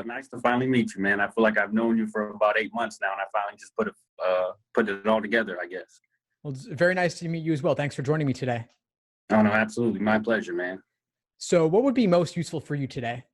nice to finally meet you, man. I feel like I've known you for about 8 months now, and I finally just put it all together, I guess. Well, it's very nice to meet you as well. Thanks for joining me today. Oh, no, absolutely. My pleasure, man. So what would be most useful for you today?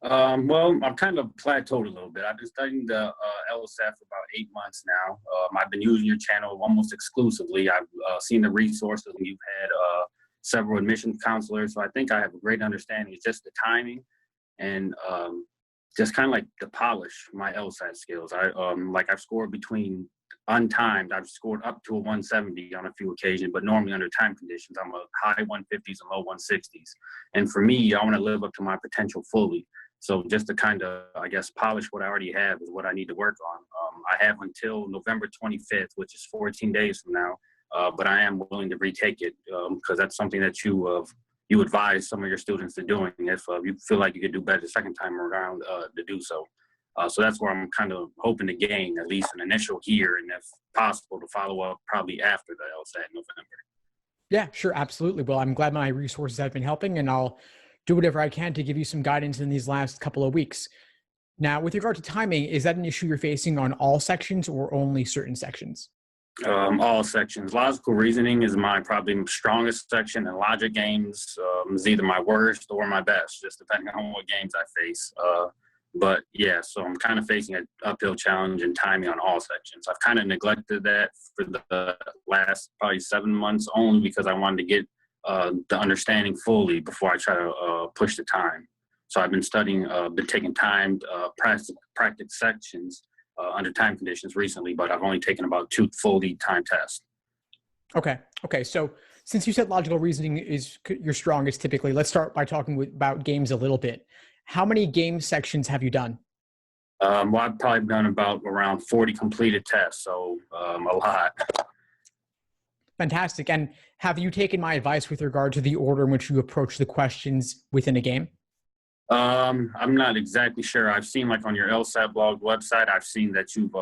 Well, I've kind of plateaued a little bit. I've been studying the LSAT for about 8 months now. I've been using your channel almost exclusively. I've seen the resources, and you've had several admission counselors, so I think I have a great understanding. It's just the timing and just kind of like to polish my LSAT skills. I've scored between untimed. I've scored up to a 170 on a few occasions, but normally under time conditions, I'm a high 150s and low 160s. And for me, I want to live up to my potential fully. So just to kind of, I guess, polish what I already have is what I need to work on. I have until November 25th, which is 14 days from now, but I am willing to retake it because that's something that you advise some of your students to doing if you feel like you could do better the second time around to do so. So that's where I'm kind of hoping to gain at least an initial here, and if possible, to follow up probably after the LSAT in November. Yeah, sure. Absolutely. Well, I'm glad my resources have been helping, and I'll do whatever I can to give you some guidance in these last couple of weeks. Now, with regard to timing, is that an issue you're facing on all sections or only certain sections? All sections. Logical reasoning is my probably strongest section, and logic games is either my worst or my best, just depending on what games I face. But yeah, so I'm kind of facing an uphill challenge in timing on all sections. I've kind of neglected that for the last probably 7 months only because I wanted to get the understanding fully before I try to push the time. So I've been studying, been taking time, practice sections under time conditions recently, but I've only taken about 2 fully time tests. Okay. So since you said logical reasoning is your strongest typically, let's start by talking about games a little bit. How many game sections have you done? Well, I've probably done about around 40 completed tests, so a lot. Fantastic. And have you taken my advice with regard to the order in which you approach the questions within a game? I'm not exactly sure. I've seen like on your LSAT blog website, I've seen that you've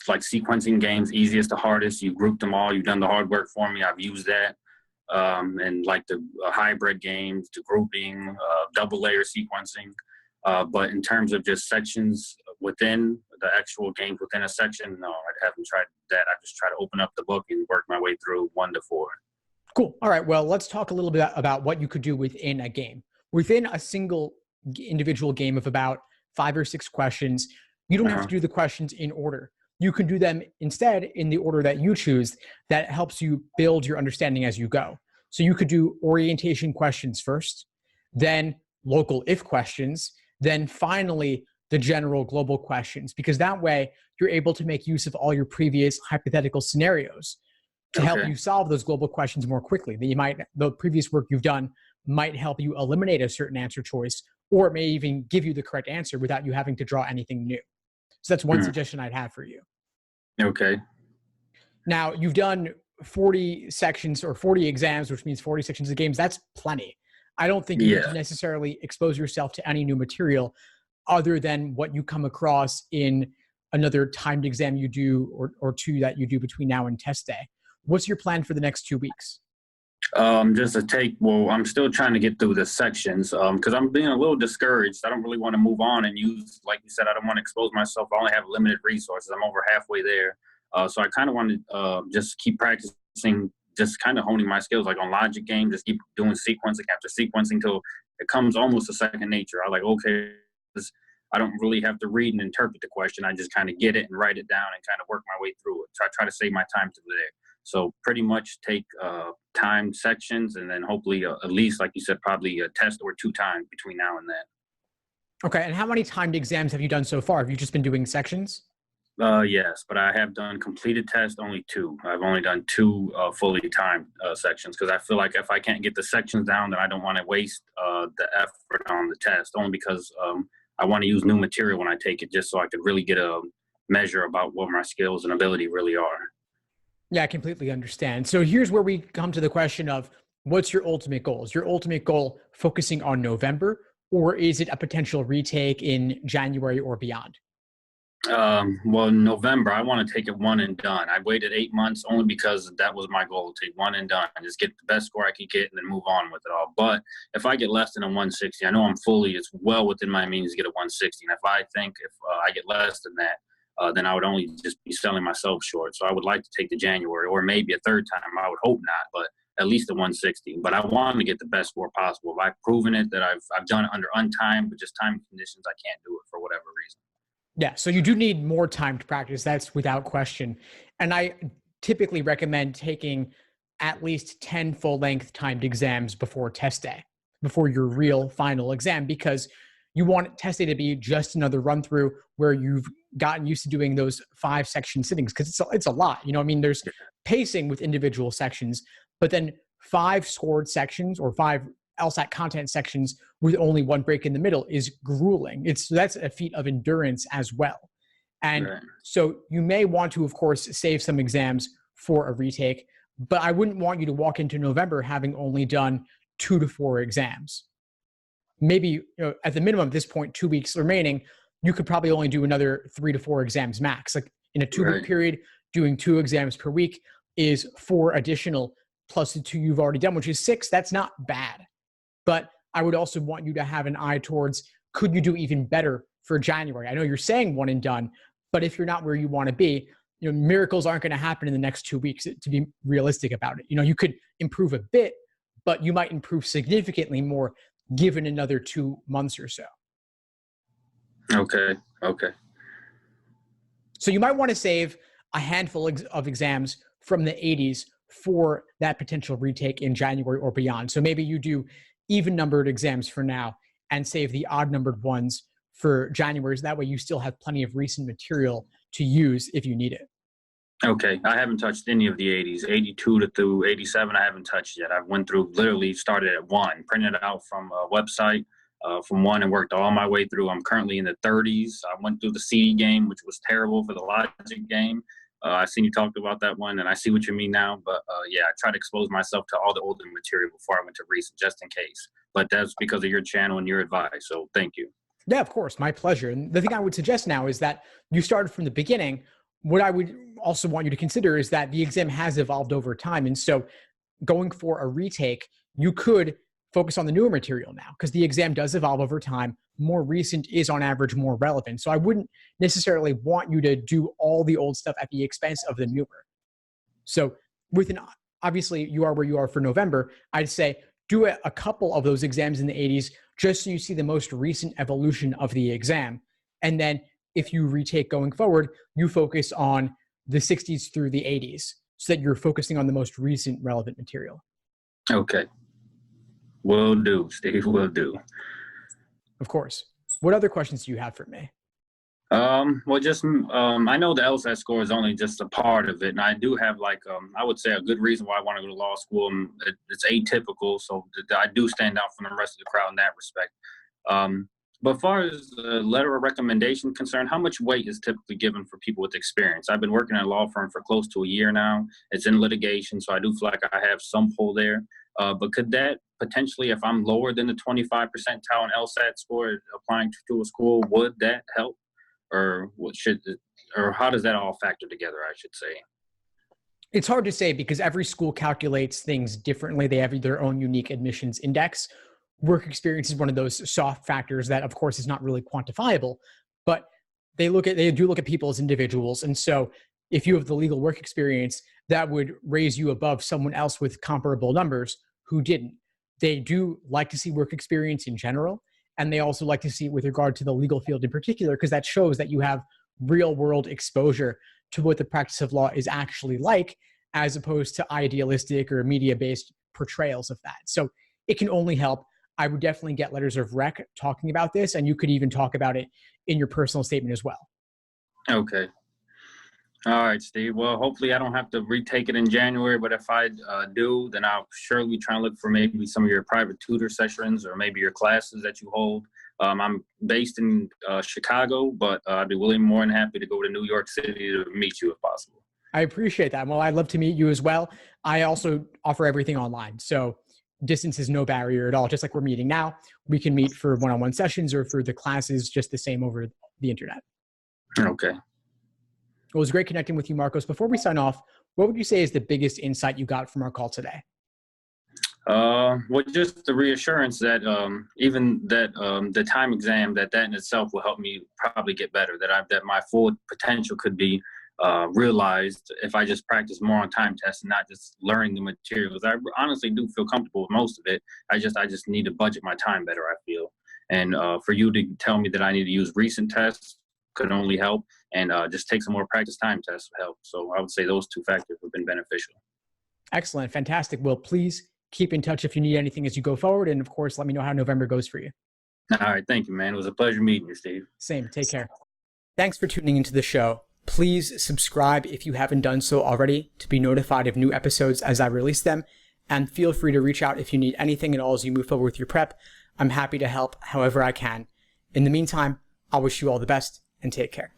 like sequencing games, easiest to hardest. You grouped them all. You've done the hard work for me. I've used that. And like the hybrid games, the grouping, double layer sequencing. But in terms of just sections within the actual games within a section, no, I haven't tried that. I just try to open up the book and work my way through 1 to 4. Cool. All right. Well, let's talk a little bit about what you could do within a game. Within a single individual game of about 5 or 6 questions, you don't have to do the questions in order. You can do them instead in the order that you choose. That helps you build your understanding as you go. So you could do orientation questions first, then local if questions, then finally the general global questions, because that way you're able to make use of all your previous hypothetical scenarios to help you solve those global questions more quickly. The previous work you've done might help you eliminate a certain answer choice, or it may even give you the correct answer without you having to draw anything new. So that's one suggestion I'd have for you. Okay. Now, you've done 40 sections or 40 exams, which means 40 sections of games. That's plenty. I don't think you need to necessarily expose yourself to any new material other than what you come across in another timed exam you do or 2 that you do between now and test day. What's your plan for the next 2 weeks? I'm still trying to get through the sections because I'm being a little discouraged. I don't really want to move on and use, like you said, I don't want to expose myself. I only have limited resources. I'm over halfway there. So I kind of want to just keep practicing, just kind of honing my skills, like on logic game, just keep doing sequencing after sequencing till it comes almost a second nature. I like, okay, I don't really have to read and interpret the question. I just kind of get it and write it down and kind of work my way through it. So I try to save my time to there. So pretty much take timed sections and then hopefully at least, like you said, probably a test or 2 times between now and then. Okay. And how many timed exams have you done so far? Have you just been doing sections? Yes, but I have done completed tests, only 2. I've only done 2 fully timed sections because I feel like if I can't get the sections down, then I don't want to waste the effort on the test, only because I want to use new material when I take it just so I could really get a measure about what my skills and ability really are. Yeah, I completely understand. So here's where we come to the question of what's your ultimate goal? Is your ultimate goal focusing on November, or is it a potential retake in January or beyond? Well, in November, I want to take it one and done. I waited 8 months only because that was my goal, take one and done, and just get the best score I could get and then move on with it all. But if I get less than a 160, I know it's well within my means to get a 160. And if I think if I get less than that, then I would only just be selling myself short. So I would like to take the January or maybe a third time. I would hope not, but at least a 160. But I want to get the best score possible. If I've proven it that I've done it under untime, but just time conditions, I can't do it for whatever reason. Yeah, so you do need more time to practice. That's without question. And I typically recommend taking at least 10 full-length timed exams before test day, before your real final exam, because you want test day to be just another run through where you've gotten used to doing those 5-section sittings, because it's a lot. I mean, there's pacing with individual sections, but then 5 scored sections or 5 LSAT content sections with only one break in the middle is grueling. That's a feat of endurance as well. And Right. so you may want to, of course, save some exams for a retake, but I wouldn't want you to walk into November having only done 2 to 4 exams. Maybe at the minimum at this point, 2 weeks remaining, you could probably only do another 3 to 4 exams max. Like in a 2-week Right. period, doing 2 exams per week is 4 additional plus the 2 you've already done, which is 6. That's not bad. But I would also want you to have an eye towards, could you do even better for January? I know you're saying one and done, but if you're not where you want to be, miracles aren't going to happen in the next 2 weeks, to be realistic about it. You could improve a bit, but you might improve significantly more given another 2 months or so. Okay. Okay. So you might want to save a handful of exams from the 80s for that potential retake in January or beyond. So maybe you do even numbered exams for now and save the odd numbered ones for January. So that way you still have plenty of recent material to use if you need it. Okay. I haven't touched any of the 80s, 82 through 87. I haven't touched yet. I went through, literally started at 1, printed it out from a website from 1 and worked all my way through. I'm currently in the 30s. I went through the CD game, which was terrible for the logic game. I seen you talked about that one, and I see what you mean now. But yeah, I try to expose myself to all the older material before I went to recent, just in case. But that's because of your channel and your advice. So thank you. Yeah, of course. My pleasure. And the thing I would suggest now is that you started from the beginning. What I would also want you to consider is that the exam has evolved over time. And so going for a retake, you could focus on the newer material now because the exam does evolve over time. More recent is on average more relevant. So I wouldn't necessarily want you to do all the old stuff at the expense of the newer. So obviously you are where you are for November, I'd say do a couple of those exams in the 80s just so you see the most recent evolution of the exam. And then if you retake going forward, you focus on the 60s through the 80s so that you're focusing on the most recent relevant material. Okay. Will do, Steve. Will do. Of course. What other questions do you have for me? Well, just I know the LSAT score is only just a part of it, and I do have I would say a good reason why I want to go to law school. It's atypical, so I do stand out from the rest of the crowd in that respect. But as far as the letter of recommendation concerned, how much weight is typically given for people with experience? I've been working at a law firm for close to a year now. It's in litigation, so I do feel like I have some pull there. But could that potentially, if I'm lower than the 25 percentile in LSAT score applying to a school, would that help? Or how does that all factor together, I should say? It's hard to say because every school calculates things differently. They have their own unique admissions index. Work experience is one of those soft factors that, of course, is not really quantifiable, but they do look at people as individuals. And so if you have the legal work experience, that would raise you above someone else with comparable numbers who didn't. They do like to see work experience in general. And they also like to see it with regard to the legal field in particular, because that shows that you have real world exposure to what the practice of law is actually like, as opposed to idealistic or media-based portrayals of that. So it can only help. I would definitely get letters of rec talking about this, and you could even talk about it in your personal statement as well. Okay. All right, Steve. Well, hopefully I don't have to retake it in January, but if I do, then I'll surely try and look for maybe some of your private tutor sessions or maybe your classes that you hold. I'm based in Chicago, but I'd be more than happy to go to New York City to meet you if possible. I appreciate that. Well, I'd love to meet you as well. I also offer everything online. So distance is no barrier at all. Just like we're meeting now, we can meet for one-on-one sessions or for the classes, just the same over the internet. Okay. It was great connecting with you, Marcos. Before we sign off, what would you say is the biggest insight you got from our call today? Well, just the reassurance that even that the time exam that in itself will help me probably get better. That my full potential could be realized if I just practice more on time tests and not just learning the materials. I honestly do feel comfortable with most of it. I just need to budget my time better, I feel. And for you to tell me that I need to use recent tests could only help, and just take some more practice time tests would help. So I would say those two factors have been beneficial. Excellent. Fantastic. Well, please keep in touch if you need anything as you go forward. And of course, let me know how November goes for you. All right. Thank you, man. It was a pleasure meeting you, Steve. Same. Take care. Thanks for tuning into the show. Please subscribe if you haven't done so already to be notified of new episodes as I release them. And feel free to reach out if you need anything at all as you move forward with your prep. I'm happy to help however I can. In the meantime, I'll wish you all the best and take care.